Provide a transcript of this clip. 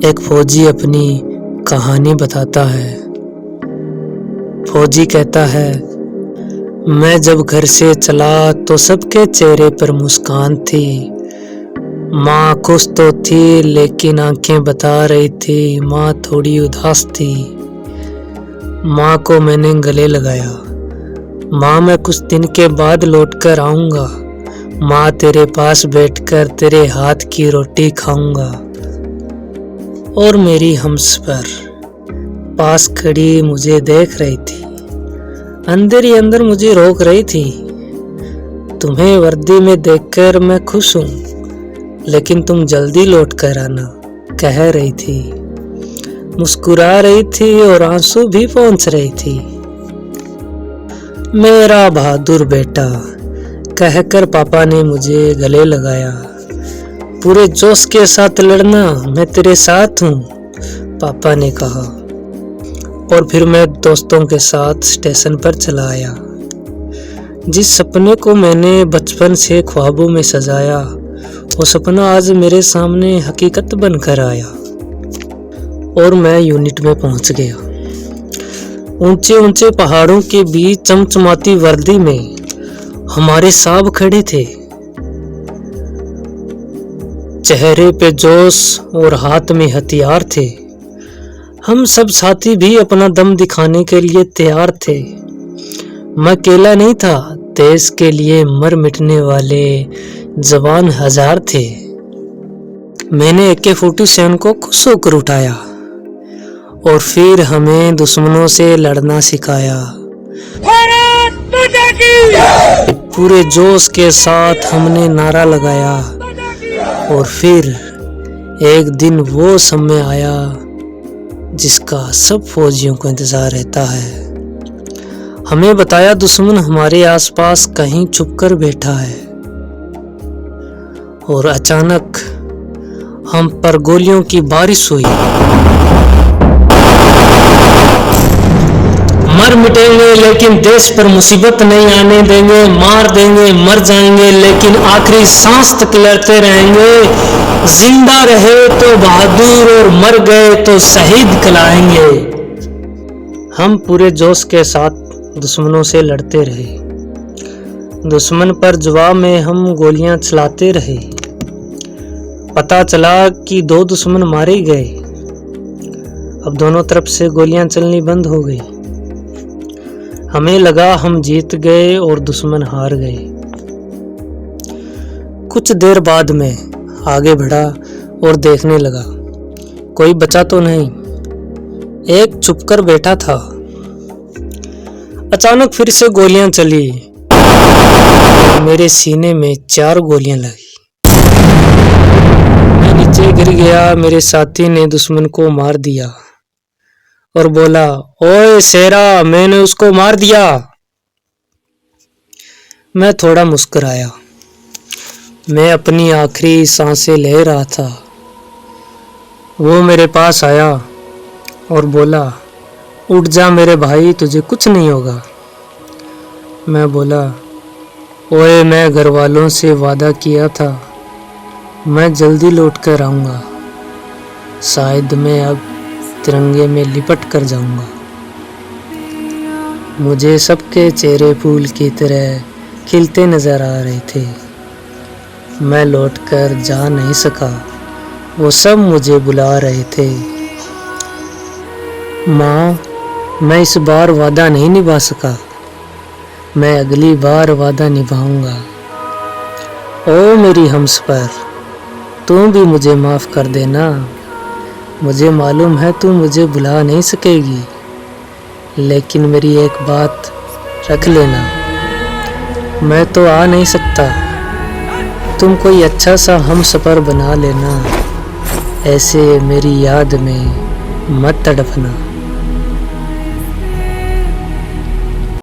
एक फौजी अपनी कहानी बताता है। फौजी कहता है, मैं जब घर से चला तो सबके चेहरे पर मुस्कान थी। माँ खुश तो थी लेकिन आंखें बता रही थी माँ थोड़ी उदास थी। माँ को मैंने गले लगाया, माँ मैं कुछ दिन के बाद लौट कर आऊँगा। माँ तेरे पास बैठकर तेरे हाथ की रोटी खाऊंगा। और मेरी हमसफर पास खड़ी मुझे देख रही थी, अंदर ही अंदर मुझे रोक रही थी। तुम्हें वर्दी में देखकर मैं खुश हूँ, लेकिन तुम जल्दी लौट कर आना, कह रही थी। मुस्कुरा रही थी और आंसू भी पोंछ रही थी। मेरा बहादुर बेटा, कहकर पापा ने मुझे गले लगाया। पूरे जोश के साथ लड़ना, मैं तेरे साथ हूँ, पापा ने कहा। और फिर मैं दोस्तों के साथ स्टेशन पर चला आया। जिस सपने को मैंने बचपन से ख्वाबों में सजाया, वो सपना आज मेरे सामने हकीकत बनकर आया। और मैं यूनिट में पहुंच गया। ऊंचे ऊंचे पहाड़ों के बीच चमचमाती वर्दी में हमारे साहब खड़े थे। चेहरे पे जोश और हाथ में हथियार थे। हम सब साथी भी अपना दम दिखाने के लिए तैयार थे। मैं अकेला नहीं था, देश के लिए मर मिटने वाले जवान हजार थे। मैंने AK-47 को खुश होकर उठाया और फिर हमें दुश्मनों से लड़ना सिखाया। पूरे जोश के साथ हमने नारा लगाया। और फिर एक दिन वो समय आया जिसका सब फौजियों को इंतजार रहता है। हमें बताया दुश्मन हमारे आसपास कहीं छुपकर बैठा है। और अचानक हम पर गोलियों की बारिश हुई। मर मिटेंगे लेकिन देश पर मुसीबत नहीं आने देंगे। मार देंगे, मर जाएंगे, लेकिन आखिरी सांस तक लड़ते रहेंगे। जिंदा रहे तो बहादुर और मर गए तो शहीद कहलाएंगे। हम पूरे जोश के साथ दुश्मनों से लड़ते रहे। दुश्मन पर जवाब में हम गोलियां चलाते रहे। पता चला कि 2 दुश्मन मारे गए। अब दोनों तरफ से गोलियां चलनी बंद हो गई। हमें लगा हम जीत गए और दुश्मन हार गए। कुछ देर बाद मैं आगे बढ़ा और देखने लगा, कोई बचा तो नहीं। एक छुपकर बैठा था। अचानक फिर से गोलियां चली। मेरे सीने में 4 गोलियां लगी। मैं नीचे गिर गया। मेरे साथी ने दुश्मन को मार दिया और बोला, ओए शेरा, मैंने उसको मार दिया। मैं थोड़ा मुस्कुराया। मैं अपनी आखिरी सांसें ले रहा था। वो मेरे पास आया और बोला, उठ जा मेरे भाई, तुझे कुछ नहीं होगा। मैं बोला, ओए मैं घर वालों से वादा किया था, मैं जल्दी लौट कर आऊँगा। शायद मैं अब तिरंगे में लिपट कर जाऊंगा। मुझे सबके चेहरे फूल की तरह खिलते नजर आ रहे थे। मैं लौट कर जा नहीं सका, वो सब मुझे बुला रहे थे। माँ, मैं इस बार वादा नहीं निभा सका, मैं अगली बार वादा निभाऊंगा। ओ मेरी हमसफर, तुम भी मुझे माफ कर देना। मुझे मालूम है तुम मुझे बुला नहीं सकेगी, लेकिन मेरी एक बात रख लेना, मैं तो आ नहीं सकता। तुम कोई अच्छा सा हमसफर बना लेना, ऐसे मेरी याद में मत तड़पना।